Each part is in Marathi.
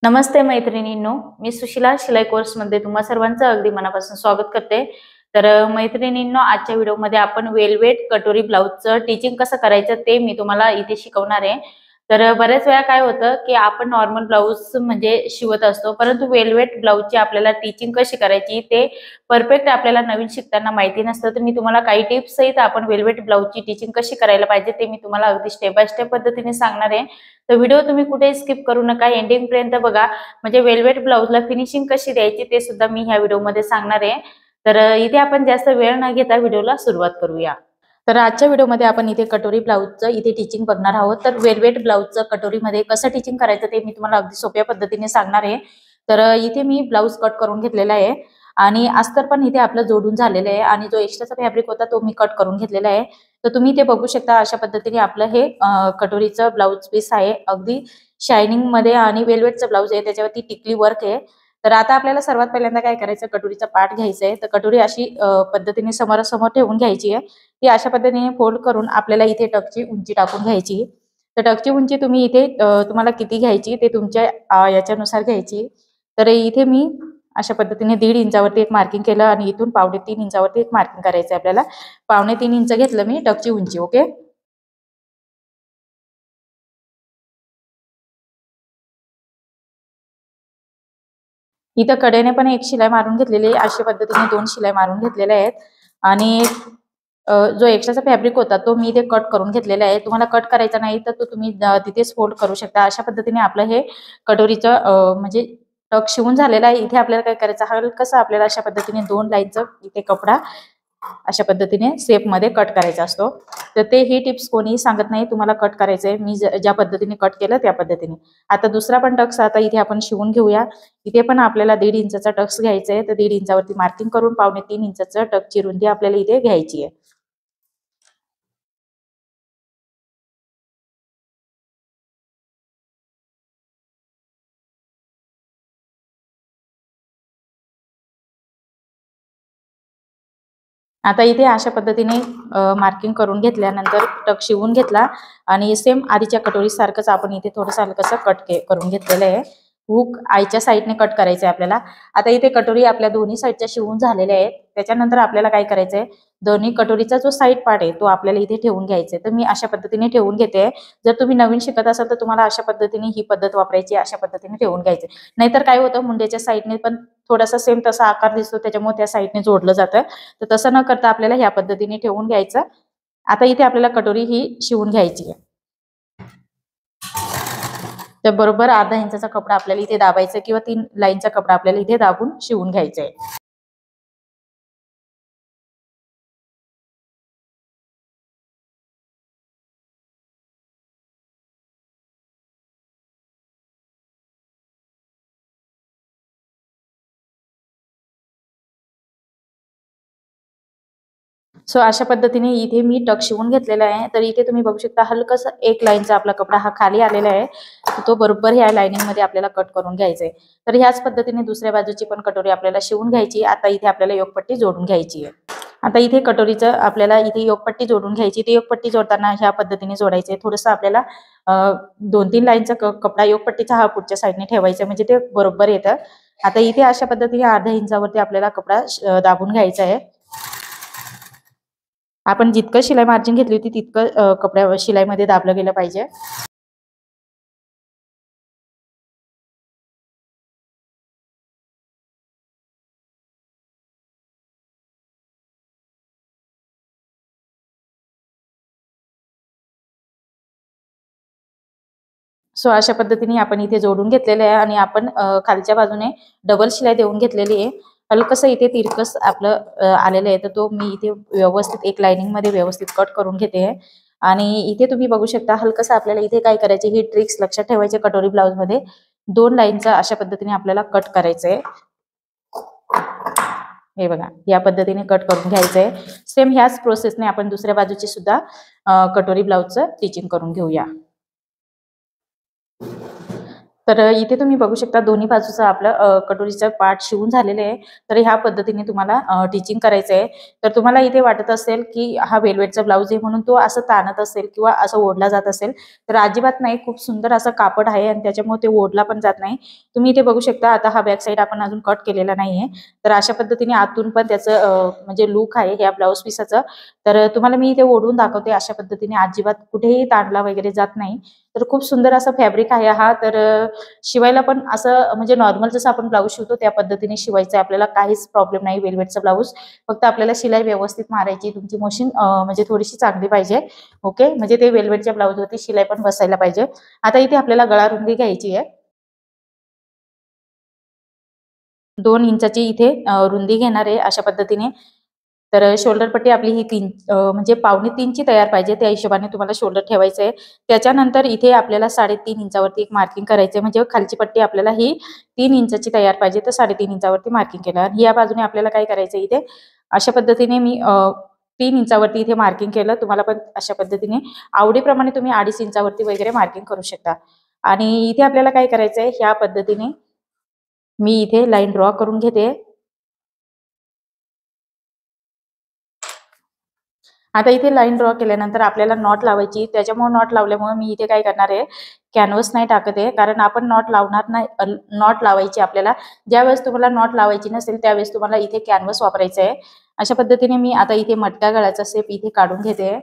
नमस्ते मैत्रिणींनो, मी सुशिला शिलाई कोर्समध्ये तुम्हा सर्वांचं अगदी मनापासून स्वागत करते। तर मैत्रिणींनो, आजच्या व्हिडिओमध्ये आपण वेलवेट कटोरी ब्लाउजचं टिचिंग कसं करायचं ते मी तुम्हाला इथे शिकवणार आहे। तर बऱ्याच वेळा काय होतं की आपण नॉर्मल ब्लाउज म्हणजे शिवत असतो, परंतु वेलवेट ब्लाउजची आपल्याला टिचिंग कशी करायची ते परफेक्ट आपल्याला नवीन शिकताना माहिती नसतं। तर मी तुम्हाला काही टिप्स सहित आपण वेलवेट ब्लाउजची टिचिंग कशी करायला पाहिजे ते मी तुम्हाला अगदी स्टेप बाय स्टेप पद्धतीने सांगणार आहे। तर व्हिडिओ तुम्ही कुठे स्किप करू नका, एंडिंग पर्यंत बघा। म्हणजे वेलवेट ब्लाउजला फिनिशिंग कशी द्यायची ते सुद्धा मी ह्या व्हिडिओमध्ये सांगणार आहे। तर इथे आपण जास्त वेळ न घेता व्हिडिओला सुरुवात करूया। तर आजच्या व्हिडिओमध्ये आपण इथे कटोरी ब्लाउजचं इथे टिचिंग बघणार आहोत। तर वेलवेट ब्लाउजचं कटोरीमध्ये कसं टिचिंग करायचं ते मी तुम्हाला अगदी सोप्या पद्धतीने सांगणार आहे। तर इथे मी ब्लाउज कट करून घेतलेला आहे आणि अस्तर पण इथे आपलं जोडून झालेलं आहे आणि जो एक्स्ट्राचा फॅब्रिक होता तो मी कट करून घेतलेला आहे। तर तुम्ही इथे बघू शकता अशा पद्धतीने आपलं हे कटोरीचं ब्लाउज पीस आहे। अगदी शायनिंग मध्ये आणि वेलवेटचं ब्लाउज आहे, त्याच्यावरती टिकली वर्क आहे। तर आता आपल्याला सर्वात पहिल्यांदा काय करायचं, कटोरीचा पार्ट घ्यायचा आहे। तर कटोरी अशी पद्धतीने समोरासमोर ठेवून घ्यायची आहे। ती अशा पद्धतीने फोल्ड करून आपल्याला इथे टक्सची उंची टाकून घ्यायची। तर टक्सची उंची तुम्ही इथे तुम्हाला किती घ्यायची ते तुमच्या याच्यानुसार घ्यायची। तर इथे मी अशा पद्धतीने 1.5 इंचावरती एक मार्किंग केलं आणि इथून 2.5 इंचावरती एक मार्किंग करायचं आहे आपल्याला। 2.5 इंच घेतलं मी टक्सची उंची। ओके, इथं कडेने पण एक शिलाई मारून घेतलेली आहे। अशा पद्धतीने 2 शिलाई मारून घेतलेल्या आहेत आणि जो एक्स्ट्राचा फॅब्रिक होता तो मी इथे कट करून घेतलेला आहे। तुम्हाला कट करायचा नाही तर तो तुम्ही तिथेच फोल्ड करू शकता। अशा पद्धतीने आपलं हे कटोरीचं म्हणजे टक शिवून झालेला आहे। इथे आपल्याला काय करायचं, हलकसं आपल्याला अशा पद्धतीने 2 लाईनचा इथे कपडा अशा पद्धतीने शेप मध्ये कट करायचा असतो। तर ते ही टिप्स कोणीही सांगत नाही, तुम्हाला कट करायचंय। मी ज्या पद्धतीने कट केलं त्या पद्धतीने। आता दुसरा पण टक्स आता इथे आपण शिवून घेऊया। इथे पण आपल्याला 1.5 इंचाचा टक्स घ्यायचा आहे। तर 1.5 इंचावरती मार्किंग करून 2.5 इंचाचं टक्सची रुंदी आपल्याला इथे घ्यायची आहे। आता इथे अशा पद्धतीने मार्किंग करून घेतल्यानंतर टक शिवून घेतला आणि सेम आधीच्या कटोरी सारखंच आपण इथे थोडंसं हलकसं करून घेतलेलं आहे। हुक आईच्या साईडने कट करायचं आहे आपल्याला। आता इथे कटोरी आपल्या दोन्ही साईडच्या शिवून झालेल्या आहेत। त्याच्यानंतर आपल्याला काय करायचंय, दोन्ही कटोरीचा जो साईड पार्ट आहे तो आपल्याला इथे ठेवून घ्यायचा आहे। तर मी अशा पद्धतीने ठेवून घेते। जर तुम्ही नवीन शिकत असाल तर तुम्हाला अशा पद्धतीने ही पद्धत वापरायची, अशा पद्धतीने ठेवून घ्यायचे। नाहीतर काय होतं, मुंड्याच्या साईडने पण थोडासा सेम तसा आकार दिसतो, त्याच्यामुळे त्या साईडने जोडलं जातं। तर तसं न करता आपल्याला ह्या पद्धतीने ठेवून घ्यायचं। आता इथे आपल्याला कटोरी ही शिवून घ्यायची आहे। तर बरोबर अर्धा इंचाचा कपडा आपल्याला इथे दाबायचा किंवा 3 लाईनचा कपडा आपल्याला इथे दाबून शिवून घ्यायचा आहे। सो अशा पद्धतीने इथे मी टक शिवून घेतलेला आहे। तर इथे तुम्ही बघू शकता हलकस एक लाईनचा आपला कपडा हा खाली आलेला आहे। तो बरोबर ह्या लाईनिंग मध्ये आपल्याला कट करून घ्यायचा आहे। तर ह्याच पद्धतीने दुसऱ्या बाजूची पण कटोरी आपल्याला शिवून घ्यायची। आता इथे आपल्याला योगपट्टी जोडून घ्यायची आहे। आता इथे कटोरीचं आपल्याला इथे योगपट्टी जोडून घ्यायची। ती योगपट्टी जोडताना ह्या पद्धतीने जोडायचे। थोडंसं आपल्याला 2-3 लाईनचा कपडा योगपट्टीचा हा पुढच्या साईडने ठेवायचा, म्हणजे ते बरोबर येतं। आता इथे अशा पद्धतीने अर्ध्या इंचावरती आपल्याला कपडा दाबून घ्यायचा आहे। आपण जितकं शिलाई मार्जिन घेतली होती तितकं कपड्या शिलाईमध्ये दाबलं गेलं पाहिजे। सो अशा पद्धतीने आपण इथे जोडून घेतलेलं आहे आणि आपण खालच्या बाजूने डबल शिलाई देऊन घेतलेली आहे। हलकसं इथे तिरकस आपलं आलेलं आहे। तर तो मी इथे व्यवस्थित एक लाईनिंग मध्ये व्यवस्थित कट करून घेते आहे। आणि इथे तुम्ही बघू शकता हलकसं आपल्याला इथे काय करायचे, ही ट्रिक्स लक्षात ठेवायचे। कटोरी ब्लाउज मध्ये 2 लाईनचा अशा पद्धतीने आपल्याला कट करायचंय। हे बघा, या पद्धतीने कट करून घ्यायचंय। सेम ह्याच प्रोसेसने आपण दुसऱ्या बाजूची सुद्धा कटोरी ब्लाउजचं स्टिचिंग करून घेऊया। तर इथे तुम्ही बघू शकता दोन्ही बाजूचं आपलं कटोरीचं पार्ट शिवून झालेले आहे. तर ह्या पद्धतीने तुम्हाला टिचिंग करायचं आहे. तर तुम्हाला इथे वाटत असेल, की हा वेल्वेटचा ब्लाउज आहे म्हणून तो असं ताणत असेल किंवा असं ओढला जात असेल, तर अजिबात नाही. खूप सुंदर असं कापड आहे आणि त्याच्यामुळे ते ओढला पण जात नाही. तुम्ही इथे बघू शकता आता हा बॅक साईड आपण अजून कट केलेला नाहीये. तर अशा पद्धतीने आतून पण त्याचं म्हणजे लूक आहे ह्या ब्लाउज पीसाचं. तर तुम्हाला मी इथे ओढून दाखवते अशा पद्धतीने अजिबात कुठेही ताणला वगैरे जात नाही. तर खूप सुंदर असा फॅब्रिक आहे हा. तर शिवायला पण असं म्हणजे नॉर्मल जसं आपण ब्लाऊज शिवतो त्या पद्धतीने शिवायचं आहे. आपल्याला काहीच प्रॉब्लेम नाही वेल्वेटचा ब्लाऊज. फक्त आपल्याला शिलाई व्यवस्थित मारायची. तुमची मशीन म्हणजे थोडीशी चांगली पाहिजे. ओके. म्हणजे ते वेल्वेटच्या ब्लाऊजवरती शिलाई पण बसायला पाहिजे. आता इथे आपल्याला गळा रुंदी घ्यायची आहे. 2 इंचाची इथे रुंदी घेणार आहे अशा पद्धतीने. तर शोल्डर पट्टी आपली ही 3 म्हणजे पावणे 3 ची तयार पाहिजे. त्या हिशोबाने तुम्हाला शोल्डर ठेवायचं आहे. त्याच्यानंतर इथे आपल्याला 3.5 इंचावरती एक मार्किंग करायचं आहे. म्हणजे खालची पट्टी आपल्याला ही 3 इंचाची तयार पाहिजे. तर 3.5 इंचावरती मार्किंग केलं आणि या बाजूने आपल्याला काय करायचं इथे अशा पद्धतीने मी 3 इंचावरती इथे मार्किंग केलं. तुम्हाला पण अशा पद्धतीने आवडीप्रमाणे तुम्ही 2.5 इंचावरती वगैरे मार्किंग करू शकता. आणि इथे आपल्याला काय करायचं आहे ह्या पद्धतीने मी इथे लाईन ड्रॉ करून घेते. आता इथे लाईन ड्रॉ केल्यानंतर आपल्याला नॉट लावायची. त्याच्यामुळे नॉट लावल्यामुळे मी इथे काय करणार आहे, कॅनव्हास नाही टाकत आहे. कारण आपण नॉट लावणार नाही नॉट लावायची आपल्याला. ज्यावेळेस तुम्हाला नॉट लावायची नसेल, त्यावेळेस तुम्हाला इथे कॅनव्हास वापरायचं आहे. अशा पद्धतीने मी आता इथे मटका गळाचा शेप इथे काढून घेते.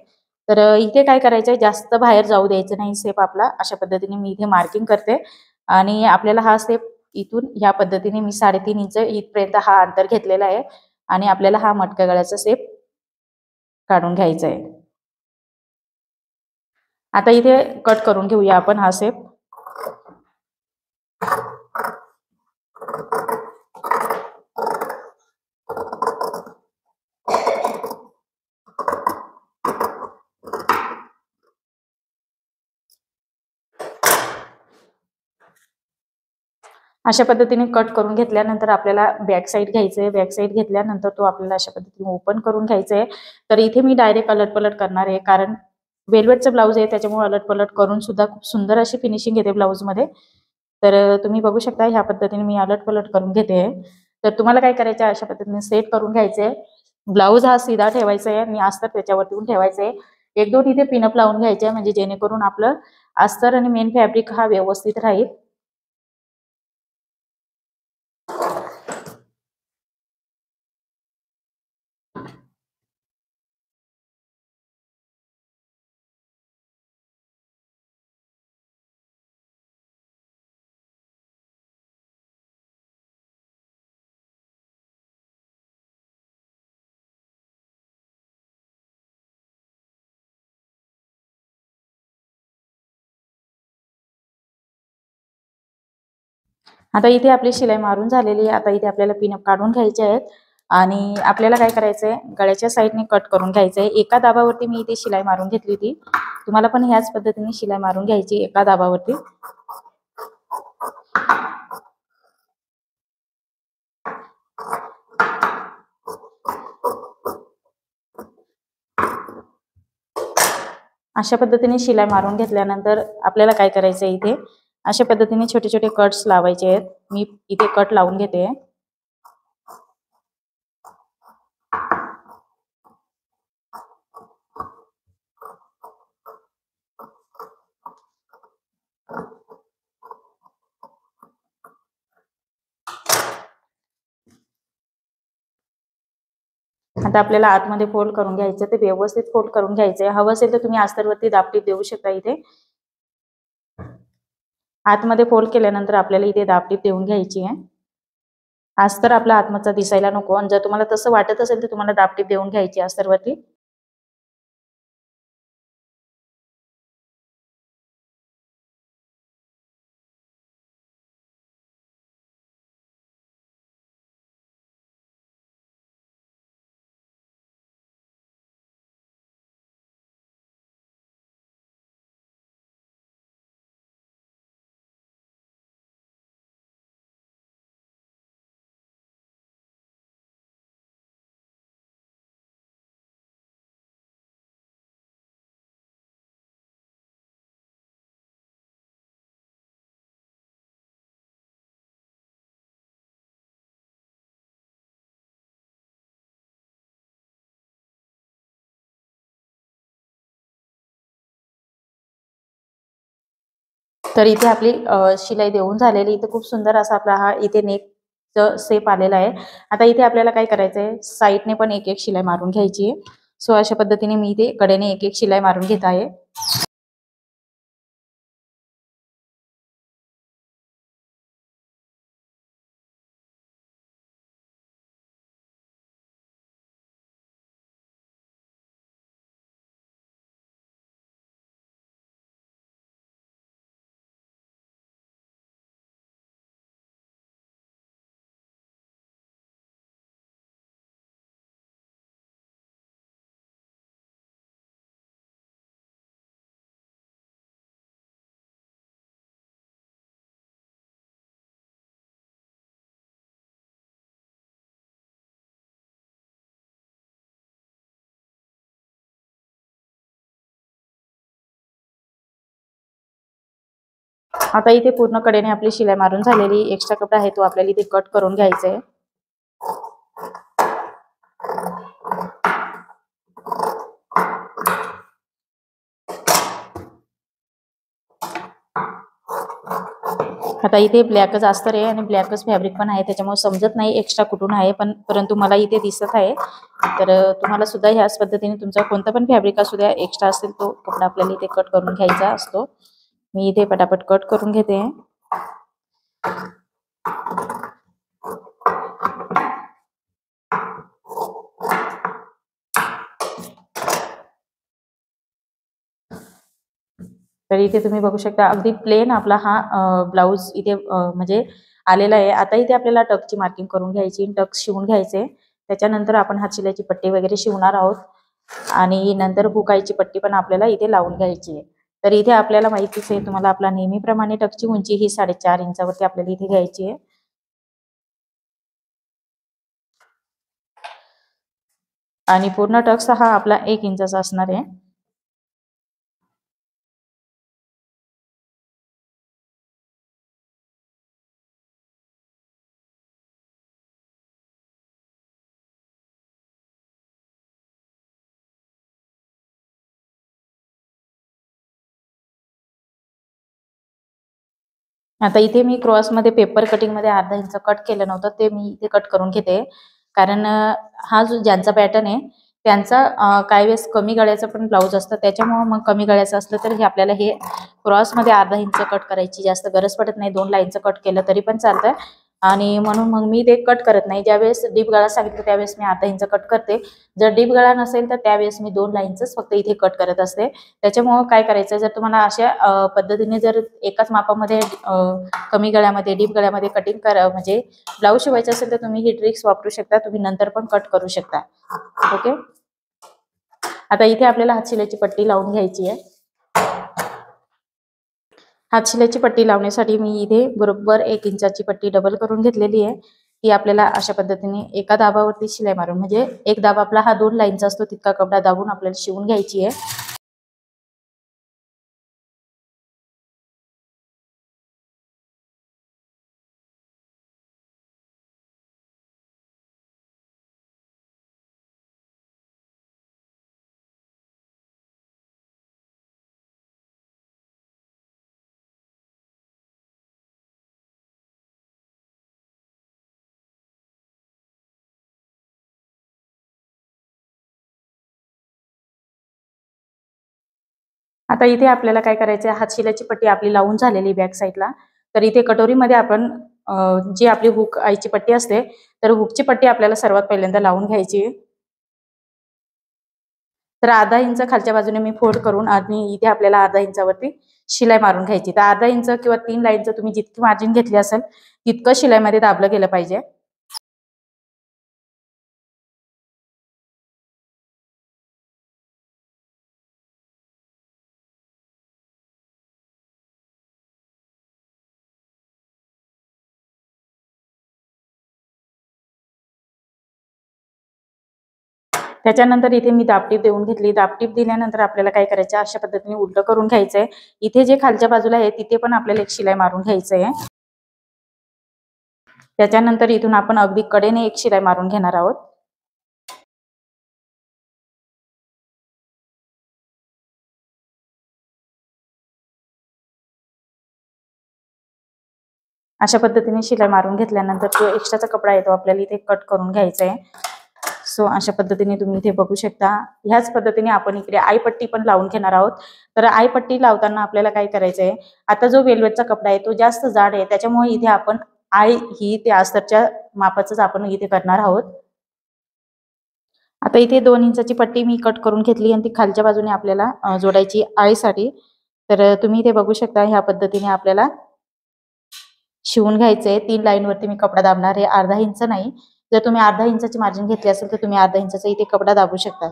तर इथे काय करायचं आहे, जास्त बाहेर जाऊ द्यायचं नाही शेप आपला. अशा पद्धतीने मी इथे मार्किंग करते आणि आपल्याला हा शेप इथून ह्या पद्धतीने मी 3.5 इंच इथपर्यंत हा अंतर घेतलेला आहे आणि आपल्याला हा मटका गळ्याचा शेप काढून घ्यायचा आहे. आता इथे कट करून घेऊया आपण हा शेप. अशा पद्धतीने कट करून घेतल्यानंतर आपल्याला बॅक साईड घ्यायचं आहे. बॅक साईड घेतल्यानंतर तो आपल्याला अशा पद्धतीने ओपन करून घ्यायचा आहे. तर इथे मी डायरेक्ट अलट-पलट करणार आहे. कारण वेल्वेटचं ब्लाउज आहे त्याच्यामुळे अलट-पलट करून सुद्धा खूप सुंदर अशी फिनिशिंग येते ब्लाउजमध्ये. तर तुम्ही बघू शकता ह्या पद्धतीने मी अलट-पलट करून घेते आहे. तर तुम्हाला काय करायचं आहे अशा पद्धतीने सेट करून घ्यायचं आहे. ब्लाउज हा सीधा ठेवायचा आहे आणि अस्तर त्याच्यावरती पण ठेवायचं आहे. 1-2 इथे पिनअप लावून घ्यायचे आहे म्हणजे जेणेकरून आपलं अस्तर आणि मेन फॅब्रिक हा व्यवस्थित राहील. आता इथे आपली शिलाई मारून झालेली आहे. आता इथे आपल्याला पिनअप काढून घ्यायचे आहेत आणि आपल्याला काय करायचं आहे, गळ्याच्या साईडने कट करून घ्यायचं आहे. एका दाबावरती मी इथे शिलाई मारून घेतली होती. तुम्हाला पण ह्याच पद्धतीने शिलाई मारून घ्यायची एका दाबावरती. अशा पद्धतीने शिलाई मारून घेतल्यानंतर आपल्याला काय करायचं आहे इथे अशा पद्धतीने छोटे छोटे कट्स लावायचे आहेत. मी इथे कट लावून घेते. आता आपल्याला आतमध्ये फोल्ड करून घ्यायचं, ते व्यवस्थित फोल्ड करून घ्यायचंय. हवं असेल तर तुम्ही अस्तरवरती दाबटीप देऊ शकता इथे. आतमध्ये फोल्ड केल्यानंतर आपल्याला इथे दाबटीप देऊन घ्यायची आहे. अस्तर आपला आतमधचा दिसायला नको आणि जर तुम्हाला तसं वाटत असेल तर तुम्हाला दाबटीप देऊन घ्यायची अस्तरवरती. तर इथे आपली शिलाई देऊन झालेली. इथे खूप सुंदर असा आपला हा इथे नेकचं शेप आलेला आहे. आता इथे आपल्याला काय करायचं आहे, साईडने पण एक एक शिलाई मारून घ्यायची आहे. सो अशा पद्धतीने मी इथे कडेने एक एक शिलाई मारून घेत आहे. आता इथे पूर्ण कडेने आपली शिलाई मारून झालेली. एक्स्ट्रा कपडा आहे तो आपल्याला इथे कट करून घ्यायचा आहे. आता इथे ब्लॅकच अस्तर आहे आणि ब्लॅकच फॅब्रिक पण आहे, त्याच्यामुळे समजत नाही एक्स्ट्रा कुठून आहे, परंतु मला इथे दिसत आहे. तर तुम्हाला सुद्धा ह्याच पद्धतीने तुमचा कोणता पण फॅब्रिक असू द्या, एक्स्ट्रा असेल तो कपडा आपल्याला इथे कट करून घ्यायचा असतो. मी इथे पटापट कट करून घेते. तर इथे तुम्ही बघू शकता अगदी प्लेन आपला हा ब्लाऊज इथे म्हणजे आलेला आहे. आता इथे आपल्याला टक्सची मार्किंग करून घ्यायची, टक्स शिवून घ्यायचे. त्याच्यानंतर आपण हात शिलाईची पट्टी वगैरे शिवणार आहोत आणि नंतर हुकायची पट्टी पण आपल्याला इथे लावून घ्यायची आहे. तर इथे आपल्याला माहितीच आहे तुम्हाला, आपला नेहमीप्रमाणे टक्सची उंची ही 4.5 इंचावरती आपल्याला इथे घ्यायची आहे. आणि पूर्ण टक्स हा आपला 1 इंचाचा असणार आहे. आता इथे मी क्रॉसमध्ये पेपर कटिंगमध्ये अर्धा इंच कट केलं नव्हतं, ते मी इथे कट करून घेते. कारण हा जो ज्यांचा पॅटर्न आहे त्यांचा काही वेळेस कमी गळ्याचं पण ब्लाऊज असतं, त्याच्यामुळे मग कमी गळ्याचं असलं तर हे आपल्याला हे क्रॉसमध्ये अर्धा इंच कट करायची जास्त गरज पडत नाही. 2 लाईनचं कट केलं तरी पण चालतं आणि म्हणून मग मी ते कट करत नाही. ज्यावेळेस डीप गळा सांगितलं त्यावेळेस मी अर्धा इंच कट करते. जर डीप गळा नसेल तर त्यावेळेस मी 2 लाईनचंच फक्त इथे कट करत असते. त्याच्यामुळं काय करायचं, जर तुम्हाला अशा पद्धतीने जर एकाच मापामध्ये कमी गळ्यामध्ये डीप गळ्यामध्ये कटिंग करा म्हणजे ब्लाऊज शिवायचं असेल तर तुम्ही ही ट्रिक्स वापरू शकता. तुम्ही नंतर पण कट करू शकता. ओके. आता इथे आपल्याला हात शिलाईची पट्टी लावून घ्यायची आहे. हात शिलाईची पट्टी लावण्यासाठी मी इथे बरोबर 1 इंचाची पट्टी डबल करून घेतलेली आहे. ती आपल्याला अशा पद्धतीने एका दाबावरती शिलाई मारून म्हणजे एक दाब आपला हा 2 लाईनचा असतो तितका कपडा दाबून आपल्याला शिवून घ्यायची आहे. आता इथे आपल्याला काय करायचं आहे, हात शिलाईची पट्टी आपली लावून झालेली बॅक साईडला. तर इथे कटोरीमध्ये आपण जी आपली हुक आईची पट्टी असते, तर हुकची पट्टी आपल्याला सर्वात पहिल्यांदा लावून घ्यायची आहे. तर अर्धा इंच खालच्या बाजूने मी फोल्ड करून आणि इथे आपल्याला अर्धा इंचावरती शिलाई मारून घ्यायची. तर अर्धा इंच किंवा 3 लाईनचं तुम्ही जितकी मार्जिन घेतली असेल तितकं शिलाईमध्ये दाबलं गेलं पाहिजे. त्याच्यानंतर इथे मी दाबटीप देऊन घेतली. दाबटीप दिल्यानंतर आपल्याला काय करायचं, अशा पद्धतीने उलटं करून घ्यायचंय. इथे जे खालच्या बाजूला आहे तिथे पण आपल्याला एक शिलाई मारून घ्यायचंय. त्याच्यानंतर इथून आपण अगदी कडेने एक शिलाई मारून घेणार आहोत. अशा पद्धतीने शिलाई मारून घेतल्यानंतर जो एक्स्ट्राचा कपडा आहे तो आपल्याला इथे कट करून घ्यायचा आहे। सो अशा पद्धतीने तुम्ही इथे बघू शकता। ह्याच पद्धतीने आपण इकडे आईपट्टी पण लावून घेणार आहोत। तर आईपट्टी लावताना आपल्याला काय करायचं आहे, आता जो वेल्वेटचा कपडा आहे तो जास्त जाड आहे, त्याच्यामुळे इथे आपण आई ही त्या अस्तरच्या मापाचंच आपण इथे करणार आहोत। आता इथे 2 इंचाची पट्टी मी कट करून घेतली आणि ती खालच्या बाजूने आपल्याला जोडायची आईसाठी। तर तुम्ही इथे बघू शकता ह्या पद्धतीने आपल्याला शिवून घ्यायचंय। 3 लाईन वरती मी कपडा दाबणार आहे, अर्धा इंच नाही। जर तुम्ही अर्धा इंचाची मार्जिन घेतली असेल तर तुम्ही अर्धा इंचाचा इथे कपडा दाबू शकता।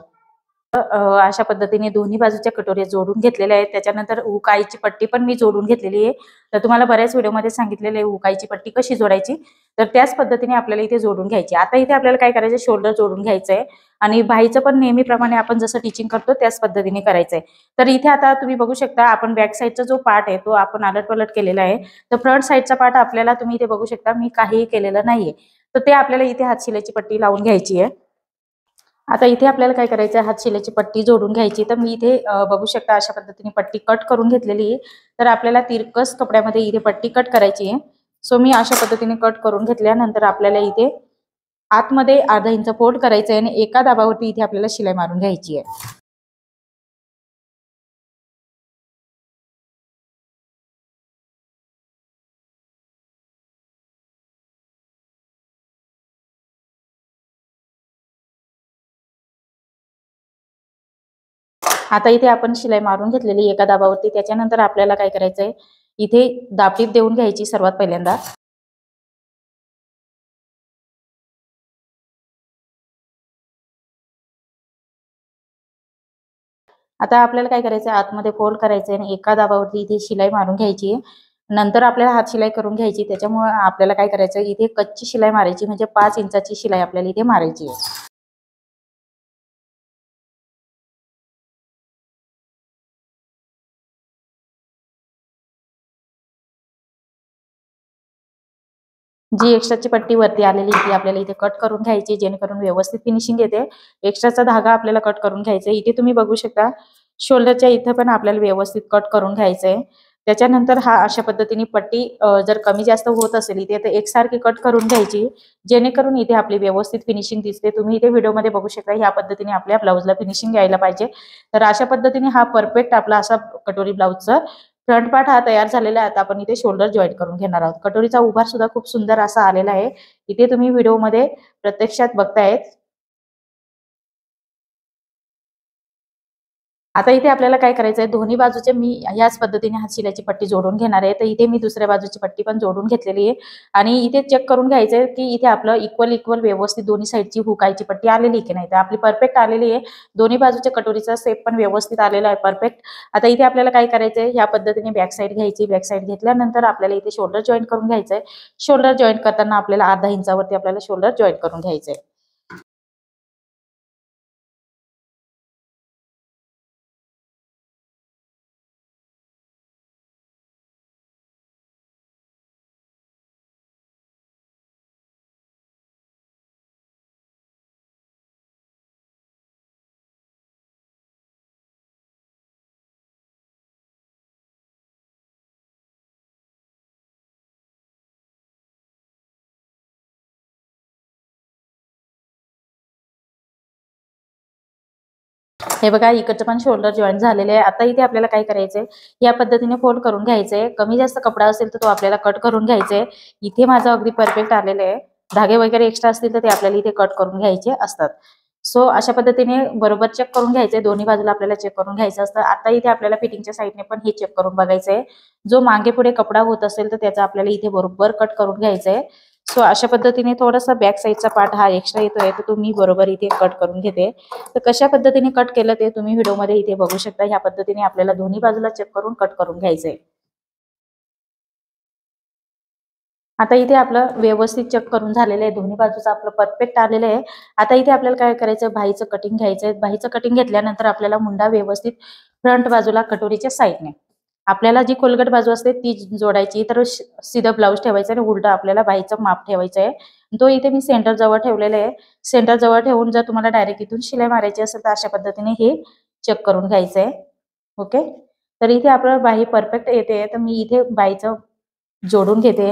अशा पद्धतीने दोन्ही बाजूच्या कटोऱ्या जोडून घेतलेल्या आहेत। त्याच्यानंतर उकाईची पट्टी पण मी जोडून घेतलेली आहे। तर तुम्हाला बऱ्याच व्हिडिओमध्ये सांगितलेलं आहे उकाईची पट्टी कशी जोडायची, तर त्याच पद्धतीने आपल्याला इथे जोडून घ्यायची। आता इथे आपल्याला काय करायचं, शोल्डर जोडून घ्यायचं आहे आणि बाहीचं पण नेहमीप्रमाणे आपण जसं टिचिंग करतो त्याच पद्धतीने करायचंय। तर इथे आता तुम्ही बघू शकता आपण बॅक साईडचा जो पार्ट आहे तो आपण अलट-पलट केलेला आहे। तर फ्रंट साईडचा पार्ट आपल्याला तुम्ही इथे बघू शकता मी काहीही केलेलं नाहीये। तर ते आपल्याला इथे हात शिलाईची पट्टी लावून घ्यायची आहे। आता इथे आपल्याला काय करायचं, हात शिलाईची पट्टी जोडून घ्यायची। तर मी इथे बघू शकता अशा पद्धतीने पट्टी कट करून घेतलेली आहे। तर आपल्याला तिरकस कपड्यामध्ये इथे पट्टी कट करायची आहे। सो मी अशा पद्धतीने कट करून घेतल्यानंतर आपल्याला इथे आतमध्ये अर्धा इंच फोल्ड करायचं आहे आणि एका दाबावरती इथे आपल्याला शिलाई मारून घ्यायची आहे। आता इथे आपण शिलाई मारून घेतलेली एका दाबावरती। त्याच्यानंतर आपल्याला काय करायचंय, इथे दाबटीप देऊन घ्यायची सर्वात पहिल्यांदा। आता आपल्याला काय करायचं, आतमध्ये फोल्ड करायचं आणि एका दाबावरती इथे शिलाई मारून घ्यायची। नंतर आपल्याला हात शिलाई करून घ्यायची। त्याच्यामुळे आपल्याला काय करायचं, इथे कच्ची शिलाई मारायची, म्हणजे 5 इंचाची शिलाई आपल्याला इथे मारायची आहे। जी एक्स्ट्राची पट्टी वरती आलेली ती आपल्याला इथे कट करून घ्यायची, जेणेकरून व्यवस्थित फिनिशिंग येते। एक्स्ट्राचा धागा आपल्याला कट करून घ्यायचा। इथे तुम्ही बघू शकता शोल्डरच्या इथे पण आपल्याला व्यवस्थित कट करून घ्यायचंय। त्याच्यानंतर हा अशा पद्धतीने पट्टी जर कमी जास्त होत असेल इथे तर एकसारखी कट करून घ्यायची, जेणेकरून इथे आपली व्यवस्थित फिनिशिंग दिसते। तुम्ही इथे व्हिडिओमध्ये बघू शकता ह्या पद्धतीने आपल्या ब्लाउजला फिनिशिंग यायला पाहिजे। तर अशा पद्धतीने हा परफेक्ट आपला असा कटोरी ब्लाउजचा फ्रंट पार्ट हा तयार झालेला आहे। आता आपण इथे शोल्डर जॉईंट करून घेणार आहोत। कटोरीचा उभार सुद्धा खूप सुंदर असा आलेला आहे, इथे तुम्ही व्हिडिओमध्ये प्रत्यक्षात बघतायत। आता इथे आपल्याला काय करायचंय, दोन्ही बाजूचे मी याच पद्धतीने हात शिलाईची पट्टी जोडून घेणार आहे। तर इथे मी दुसऱ्या बाजूची पट्टी पण जोडून घेतलेली आहे आणि इथे चेक करून घ्यायचंय की इथे आपलं इक्वल व्यवस्थित दोन्ही साईडची हुकायची पट्टी आलेली की नाही। तर आपली परफेक्ट आलेली आहे। दोन्ही बाजूच्या कटोरीचा शेप पण व्यवस्थित आलेला आहे, परफेक्ट। आता इथे आपल्याला काय करायचंय, ह्या पद्धतीने बॅक साईड घ्यायची। बॅक साईड घेतल्यानंतर आपल्याला इथे शोल्डर जॉईंट करून घ्यायचंय। शोल्डर जॉईंट करताना आपल्याला अर्धा इंचावरती आपल्याला शोल्डर जॉईंट करून घ्यायचंय। हे बघा इकडचं पण शोल्डर जॉईंट झालेले आहे। आता इथे आपल्याला काय करायचंय, या पद्धतीने फोल्ड करून घ्यायचंय। कमी जास्त कपडा असेल तर तो आपल्याला कट करून घ्यायचंय। इथे माझं अगदी परफेक्ट आलेलं आहे। धागे वगैरे एक्स्ट्रा असतील तर ते आपल्याला इथे कट करून घ्यायचे असतात। सो अशा पद्धतीने बरोबर चेक करून घ्यायचंय, दोन्ही बाजूला आपल्याला चेक करून घ्यायचं असतं। आता इथे आपल्याला फिटिंगच्या साईडने पण हे चेक करून बघायचंय, जो मागे पुढे कपडा होत असेल तर त्याचा आपल्याला इथे बरोबर कट करून घ्यायचंय। सो अशा पद्धतीने थोडासा बॅक साईडचा पार्ट हा एक्स्ट्रा येतोय, तर तो मी बरोबर इथे कट करून घेते। तर कशा पद्धतीने कट केलं ते तुम्ही व्हिडिओमध्ये इथे बघू शकता। ह्या पद्धतीने आपल्याला दोन्ही बाजूला चेक करून कट करून घ्यायचंय। आता इथे आपलं व्यवस्थित चेक करून झालेलं आहे, दोन्ही बाजूचं आपलं परफेक्ट आलेलं आहे। आता इथे आपल्याला काय करायचं, बाहीचं कटिंग घ्यायचंय। बाहीचं कटिंग घेतल्यानंतर आपल्याला मुंडा व्यवस्थित फ्रंट बाजूला कटोरीच्या साईडने आपल्याला जी खोलगट बाजू असते ती जोडायची। तर सीधं ब्लाऊज ठेवायचं आणि उलटं आपल्याला बाहीचं माप ठेवायचं आहे। तो इथे मी सेंटर जवळ ठेवलेला आहे। सेंटर जवळ ठेवून जर तुम्हाला डायरेक्ट इथून शिलाई मारायची असेल तर अशा पद्धतीने हे चेक करून घ्यायचंय। ओके, तर इथे आपल्याला बाही परफेक्ट येते, तर मी इथे बाहीचं जोडून घेते।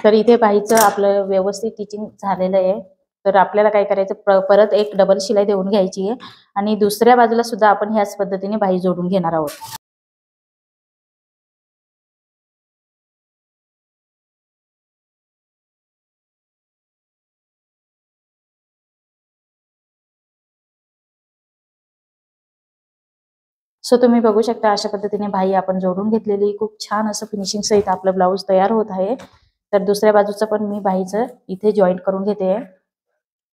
तर इथे बाईचं आपलं व्यवस्थित टिचिंग झालेलं आहे। तर आपल्याला काय करायचं, परत एक डबल शिलाई देऊन घ्यायची आहे आणि दुसऱ्या बाजूला सुद्धा आपण ह्याच पद्धतीने बाई जोडून घेणार आहोत। सो तुम्ही बघू शकता अशा पद्धतीने बाई आपण जोडून घेतलेली, खूप छान असं फिनिशिंग सहित आपलं ब्लाऊज तयार होत आहे। तर दुसऱ्या बाजूचं पण मी बाईचं इथे जॉईंट करून घेते।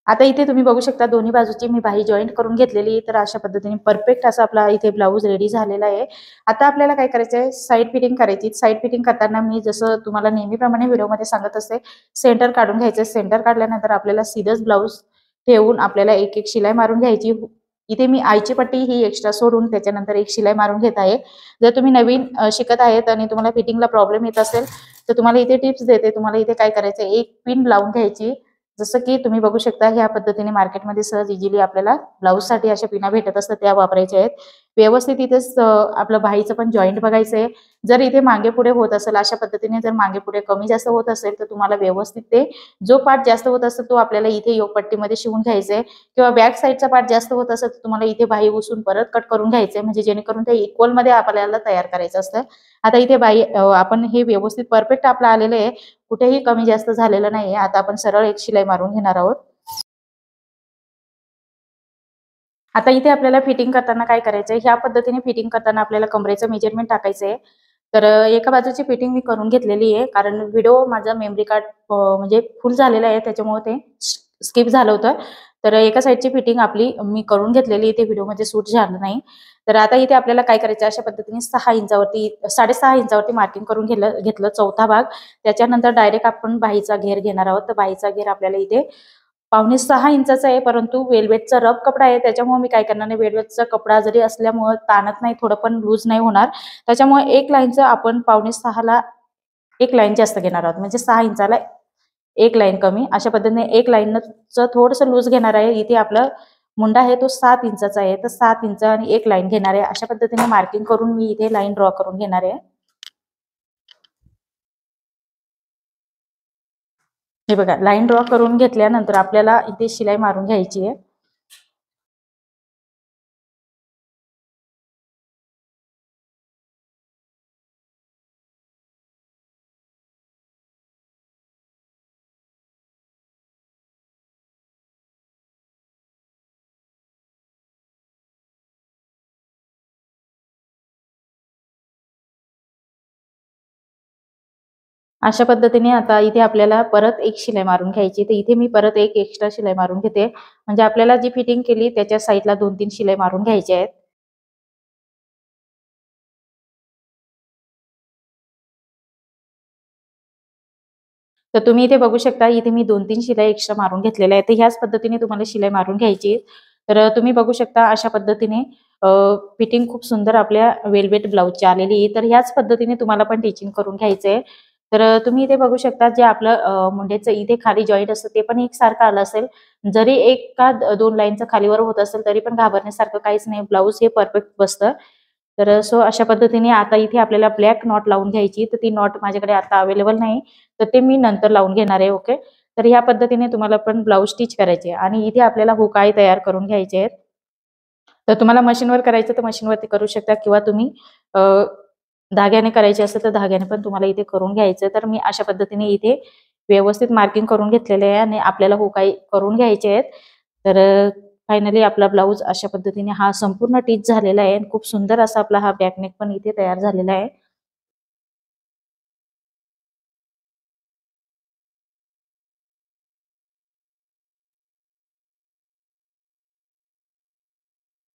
आता इथे तुम्ही बघू शकता दोन्ही बाजूची मी बाही जॉईंट करून घेतलेली। तर अशा पद्धतीने परफेक्ट असा आपला इथे ब्लाऊज रेडी झालेला आहे। आता आपल्याला काय करायचं आहे, साईड फिटिंग करायची। साईड फिटिंग करताना मी जसं तुम्हाला नेहमीप्रमाणे व्हिडिओमध्ये सांगत असते, सेंटर काढून घ्यायचं। सेंटर काढल्यानंतर आपल्याला सीधंच ब्लाऊज ठेवून आपल्याला एक एक शिलाई मारून घ्यायची। इथे मी आईची पट्टी ही एक्स्ट्रा सोडून त्याच्यानंतर एक शिलाई मारून घेत आहे। जर तुम्ही नवीन शिकत आहेत आणि तुम्हाला फिटिंगला प्रॉब्लेम येत असेल तर तुम्हाला इथे टिप्स देते। तुम्हाला इथे काय करायचं, एक पिन लावून घ्यायची। जसं की तुम्ही बघू शकता ह्या पद्धतीने मार्केटमध्ये सहज इझिली आपल्याला ब्लाऊजसाठी अशा पिना भेटत असतात, त्या वापरायच्या आहेत। व्यवस्थित इथेच आपलं बाहीचं पण जॉईंट बघायचं आहे। जर इथे मागे पुढे होत असेल अशा पद्धतीने, जर मागे पुढे कमी जास्त होत असेल तर तुम्हाला व्यवस्थित ते जो पार्ट जास्त होत असेल तो आपल्याला इथे योगपट्टीमध्ये शिवून घ्यायचा आहे, किंवा बॅक साईडचा पार्ट जास्त होत असेल तर तुम्हाला इथे बाही उसून परत कट करून घ्यायचंय, म्हणजे जेणेकरून ते इक्वल मध्ये आपल्याला तयार करायचं असतं। आता इथे बाही आपण हे व्यवस्थित परफेक्ट आपलं आलेलं आहे, कुठेही कमी जास्त झालेलं नाहीये। आता आपण सरळ एक शिलाई मारून घेणार आहोत। आता इथे आपल्याला फिटिंग करताना काय करायचंय, ह्या पद्धतीने फिटिंग करताना आपल्याला कमरेचं मेजरमेंट टाकायचं आहे। तर एका बाजूची फिटिंग मी करून घेतलेली आहे, कारण व्हिडिओ माझा मेमरी कार्ड म्हणजे फुल झालेला आहे, त्याच्यामुळे ते स्किप झालं होतं। तर एका साईडची फिटिंग आपली मी करून घेतलेली, इथे व्हिडिओमध्ये सूट झालं नाही। तर आता इथे आपल्याला काय करायचं, अशा पद्धतीने 6 इंचावरती 6.5 इंचावरती मार्किंग करून घेतलं चौथा भाग। त्याच्यानंतर डायरेक्ट आपण बाहीचा घेर घेणार आहोत। तर बाहीचा घेर आपल्याला इथे 5.25 इंचाचा आहे, परंतु वेल्वेटचा रफ कपडा आहे, त्याच्यामुळे मी काय करणार नाही, वेल्वेटचा कपडा जरी असल्यामुळे ताणत नाही, थोडं पण लूज नाही होणार। त्याच्यामुळे एक लाईनचं आपण 5.25 ला एक लाईन जास्त घेणार आहोत, म्हणजे 6 इंचाला एक लाईन कमी। अशा पद्धतीने एक लाईनचं थोडंसं लूज घेणार आहे। इथे आपलं मुंडा आहे तो 7 इंचाचा आहे, तर 7 इंच आणि एक लाईन घेणार आहे। अशा पद्धतीने मार्किंग करून मी इथे लाईन ड्रॉ करून घेणार आहे। हे बघा, लाईन ड्रॉ करून घेतल्यानंतर आपल्याला इथे शिलाई मारून घ्यायची आहे। अशा पद्धतीने आता इथे आपल्याला परत एक शिलाई मारून घ्यायची। तर इथे मी परत एक एक्स्ट्रा शिलाई मारून घेते, म्हणजे आपल्याला जी फिटिंग केली त्याच्या साईडला 2-3 शिलाई मारून घ्यायच्या आहेत। तर तुम्ही इथे बघू शकता, इथे मी 2-3 शिलाई एक्स्ट्रा मारून घेतलेल्या आहेत। तर ह्याच पद्धतीने तुम्हाला शिलाई मारून घ्यायची। तर तुम्ही बघू शकता अशा पद्धतीने फिटिंग खूप सुंदर आपल्या वेलवेट ब्लाउजची आलेली आहे। तर ह्याच पद्धतीने तुम्हाला पण टिचिंग करून घ्यायचंय। तर तुम्ही इथे बघू शकता, जे आपलं मुंडेचं इथे खाली जॉईंट असतं ते पण एकसारखं आलं असेल। जरी एक का 2 लाईनचं खालीवर होत असेल तरी पण घाबरण्यासारखं काहीच नाही, ब्लाऊज हे परफेक्ट बसतं। तर सो अशा पद्धतीने आता इथे आपल्याला ब्लॅक नॉट लावून घ्यायची। तर ती नॉट माझ्याकडे आता अवेलेबल नाही, तर ते मी नंतर लावून घेणार आहे। ओके, तर ह्या पद्धतीने तुम्हाला पण ब्लाऊज स्टिच करायचे आणि इथे आपल्याला हुकाई तयार करून घ्यायचे आहेत। तर तुम्हाला मशीनवर करायचं तर मशीनवरती करू शकता, किंवा तुम्ही धाग्याने करायचे असेल तर धाग्याने पण तुम्हाला इथे करून घ्यायचं। तर मी अशा पद्धतीने इथे व्यवस्थित मार्किंग करून घेतलेले आहे आणि आपल्याला हुकाई करून घ्यायचे आहेत। तर फायनली आपला ब्लाऊज अशा पद्धतीने हा संपूर्ण टिच झालेला आहे आणि खूप सुंदर असा आपला हा बॅकनेक पण इथे तयार झालेला आहे।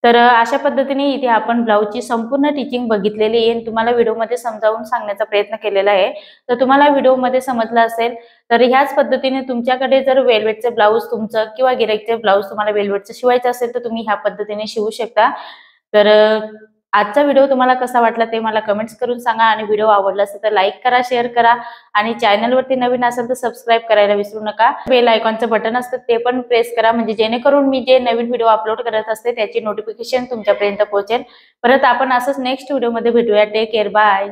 तर अशा पद्धतीने इथे आपण ब्लाऊजची संपूर्ण टिचिंग बघितलेली आहे आणि तुम्हाला व्हिडिओमध्ये समजावून सांगण्याचा प्रयत्न केलेला आहे। तर तुम्हाला व्हिडिओमध्ये समजलं असेल, तर ह्याच पद्धतीने तुमच्याकडे जर वेल्वेटचे ब्लाऊज तुमचं किंवा गिराईकचे ब्लाऊज तुम्हाला वेल्वेटचं शिवायचं असेल तर तुम्ही ह्या पद्धतीने शिवू शकता। तर आजचा व्हिडिओ तुम्हाला कसा वाटला ते मला कमेंट्स करून सांगा, आणि व्हिडिओ आवडला असेल तर लाईक करा, शेअर करा, आणि चॅनलवरती नवीन असेल तर सबस्क्राईब करायला विसरू नका। बेल आयकॉनचं बटन असतं ते पण प्रेस करा, म्हणजे जेणेकरून मी जे नवीन व्हिडिओ अपलोड करत असते त्याची नोटिफिकेशन तुमच्यापर्यंत पोहोचेल। परत आपण असंच नेक्स्ट व्हिडिओमध्ये भेटूया। Take care, bye.